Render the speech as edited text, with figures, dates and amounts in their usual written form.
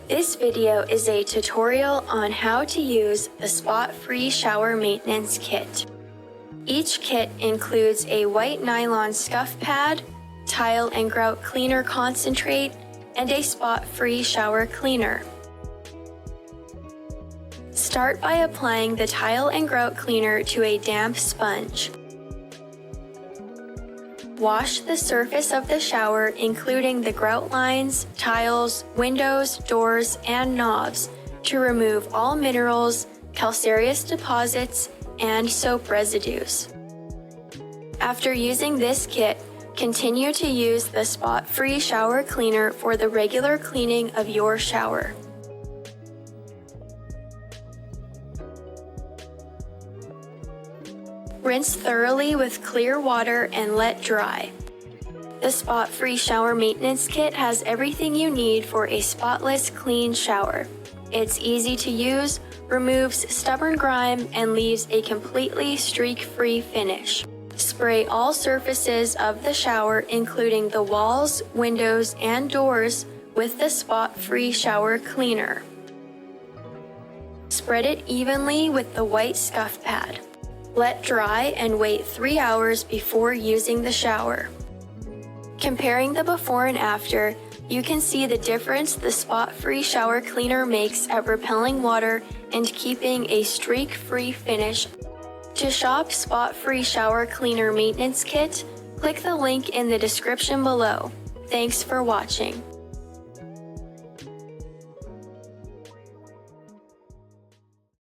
This video is a tutorial on how to use the spot-free shower maintenance kit. Each kit includes a white nylon scuff pad, tile and grout cleaner concentrate, and a spot-free shower cleaner. Start by applying the tile and grout cleaner to a damp sponge. Wash the surface of the shower, including the grout lines, tiles, windows, doors, and knobs, to remove all minerals, calcareous deposits, and soap residues. After using this kit, continue to use the spot-free shower cleaner for the regular cleaning of your shower. Rinse thoroughly with clear water and let dry. The spot-free shower maintenance kit has everything you need for a spotless, clean shower. It's easy to use, removes stubborn grime, and leaves a completely streak-free finish. Spray all surfaces of the shower, including the walls, windows, and doors, with the spot-free shower cleaner. Spread it evenly with the white scuff pad. Let dry and wait 3 hours before using the shower. Comparing the before and after, you can see the difference the spot-free shower cleaner makes at repelling water and keeping a streak-free finish. To shop spot-free shower cleaner maintenance kit, click the link in the description below. Thanks for watching.